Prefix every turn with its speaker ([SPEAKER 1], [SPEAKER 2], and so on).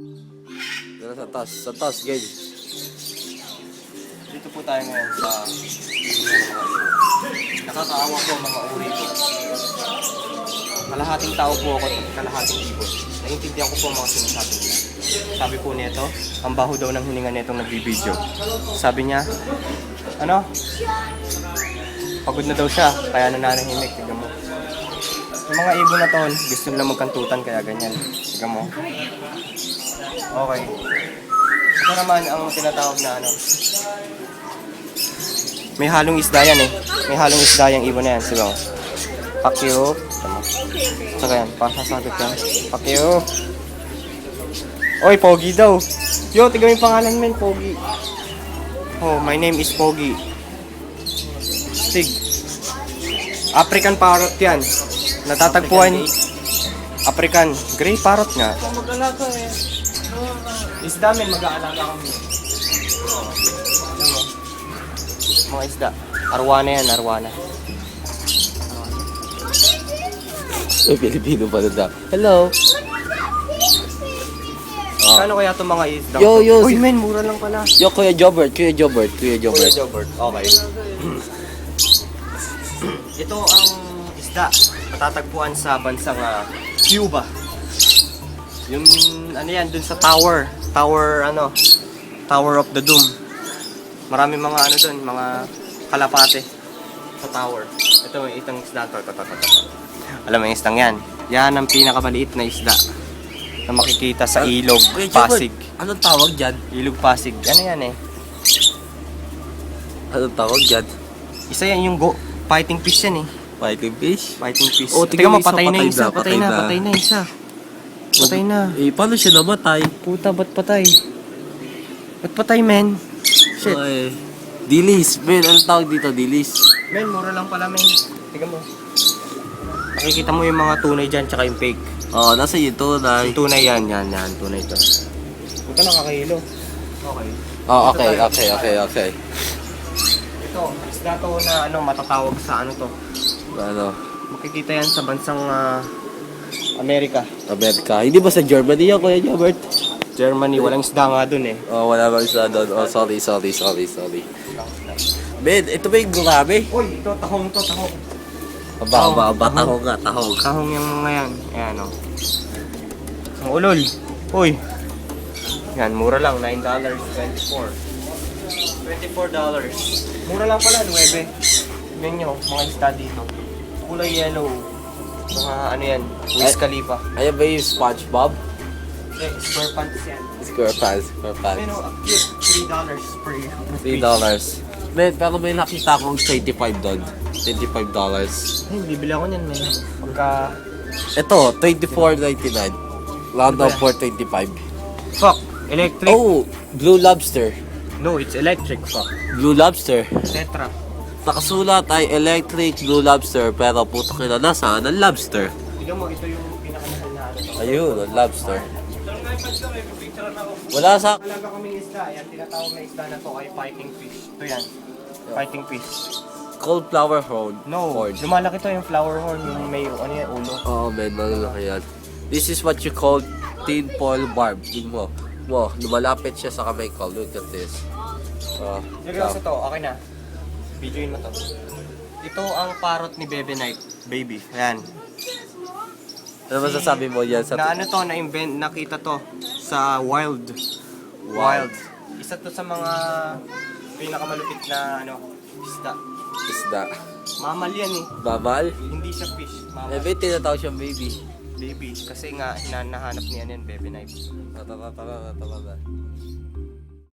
[SPEAKER 1] Sa taas, guys.
[SPEAKER 2] Dito po tayo ngayon sa nakakaawa po ang mga uri ko. Kalahating tao po ako at kalahating ibon. Naiintindihan ko po ang mga sinasabi nila. Sabi po nito, ang baho daw ng hininga nitong nagbibideo. Sabi niya, ano? Pagod na daw siya, kaya nananahimik. Tignan mo. Yung mga ibon na to, gusto nila magkantutan kaya ganyan. Tignan mo. Okay. Ito naman ang tinatawag na ano. May halong isda yan eh. May halong isda yung ibon na yan. Sige mo. Pakyo. Saka yan. Pasasagot yan. Pakyo. Oy, Pogi daw. Yo, tignan mo yung pangalan men, Pogi. Oh, my name is Pogi. Sig. African parrot yan. Natatagpuan. African. Gray parrot nga.
[SPEAKER 3] Mag-alaga eh.
[SPEAKER 2] Isda men, mag-aalaga kami. Ano? Mga isda. Arwana yan, arwana.
[SPEAKER 1] Pilipino pa na. Hello.
[SPEAKER 2] Kano kaya itong mga isda?
[SPEAKER 1] Yo.
[SPEAKER 2] Uy men, mura lang pala.
[SPEAKER 1] Yo, Kuya Jobert.
[SPEAKER 2] Kuya Jobert. Okay. Ito ang isda. Matatagpuan sa bansang Cuba. Yung ano yan, dun sa tower. Tower of the Doom. Marami mga ano dun, mga kalapate sa tower. Ito may itang isda to. Alam mo yung isdang yan? Yan ang pinakamaliit na isda na makikita sa ilog Pasig.
[SPEAKER 1] Anong tawag dyan?
[SPEAKER 2] Ilog Pasig. Ano yan eh?
[SPEAKER 1] Anong tawag dyan?
[SPEAKER 2] Isa yan yung fighting fish yan eh.
[SPEAKER 1] Fighting fish?
[SPEAKER 2] Fighting fish.
[SPEAKER 1] Oh,
[SPEAKER 2] Tingnan mo,
[SPEAKER 1] tingnan mo,
[SPEAKER 2] patay na
[SPEAKER 1] patay
[SPEAKER 2] isa.
[SPEAKER 1] na,
[SPEAKER 2] Patay na isa. Patay na.
[SPEAKER 1] Eh, paano siya namatay?
[SPEAKER 2] Puta, ba't patay? Ba't patay, men? Shit.
[SPEAKER 1] Ay, dilis. Men, anong tawag dito? Dilis.
[SPEAKER 2] Men, mura lang pala, men. Tingnan mo. Nakikita mo yung mga tunay dyan, tsaka yung fake.
[SPEAKER 1] Oh, nasa yun to,
[SPEAKER 2] Yung tunay yan. Tunay to. Puta, nakakahilo. Okay.
[SPEAKER 1] Oh,
[SPEAKER 2] Dito
[SPEAKER 1] okay.
[SPEAKER 2] tayo. Ito, isda to na matatawag sa ano to.
[SPEAKER 1] Ano?
[SPEAKER 2] Makikita yan sa bansang Amerika.
[SPEAKER 1] Amerika. Hindi ba sa Germany yan, Kuya Jobert?
[SPEAKER 2] Germany, walang isda nga dun eh.
[SPEAKER 1] Oh, wala bang isa doon. Oh, sorry. Men, ito ba yung gurami?
[SPEAKER 2] Uy, ito, tahong.
[SPEAKER 1] Tahong nga.
[SPEAKER 2] Tahong yung mga yan. Ayan o. Ang ulol. Uy. Yan, mura lang. $9.24. $24. Mura lang pala, 9. Tignan nyo, mga isda dito. Kulay yellow. Mga ano yan, Wiz Khalifa.
[SPEAKER 1] Ayan ba yung SpongeBob?
[SPEAKER 2] Square pants yan.
[SPEAKER 1] Square pants.
[SPEAKER 2] Pero, cute. $3 per
[SPEAKER 1] $3. Men, pero may nakita akong 25 doon. $25.
[SPEAKER 2] Ay, bibili ako niyan, man. Pagka...
[SPEAKER 1] Ito, $24.99. Round up for $25.
[SPEAKER 2] Fuck! Electric?
[SPEAKER 1] Oh, Blue Lobster.
[SPEAKER 2] No, it's electric, fuck.
[SPEAKER 1] Blue Lobster.
[SPEAKER 2] Tetra.
[SPEAKER 1] Nakasulat ay electric Blue Lobster, pero puto kila nasaan ang lobster?
[SPEAKER 2] Tignan mo, ito yung pinakamahal na ano.
[SPEAKER 1] Ayun, ang lobster. Wala sa...
[SPEAKER 2] Alaga kaming isda, yan, tinatawag na isda na to ay fighting fish. Ito yan, fighting fish.
[SPEAKER 1] Cauliflower horn.
[SPEAKER 2] No,
[SPEAKER 1] Horn.
[SPEAKER 2] lumalaki to yung flower horn, yung may ano yan, ulo.
[SPEAKER 1] Oh man, malalaki yan. This is what you call tin foil barb. Tingnan mo. Wow, lumalapit siya sa kamay ko. Look at this.
[SPEAKER 2] Seryoso to, okay na. Videoin mo to. Ito ang parrot ni Bebe Night, baby. Ayan.
[SPEAKER 1] Ano masasabi mo yan sa...
[SPEAKER 2] Na ano to, na-invent, nakita to sa wild. Wild. Isa to sa mga pinakamalupit na isda.
[SPEAKER 1] Isda.
[SPEAKER 2] Mamal yan eh.
[SPEAKER 1] Babal?
[SPEAKER 2] Hindi siya fish. Mamal.
[SPEAKER 1] Eh, tinatawag siyang baby.
[SPEAKER 2] Baby. Kasi nga, hinahanap niya yan, Bebe Night.
[SPEAKER 1] Tama.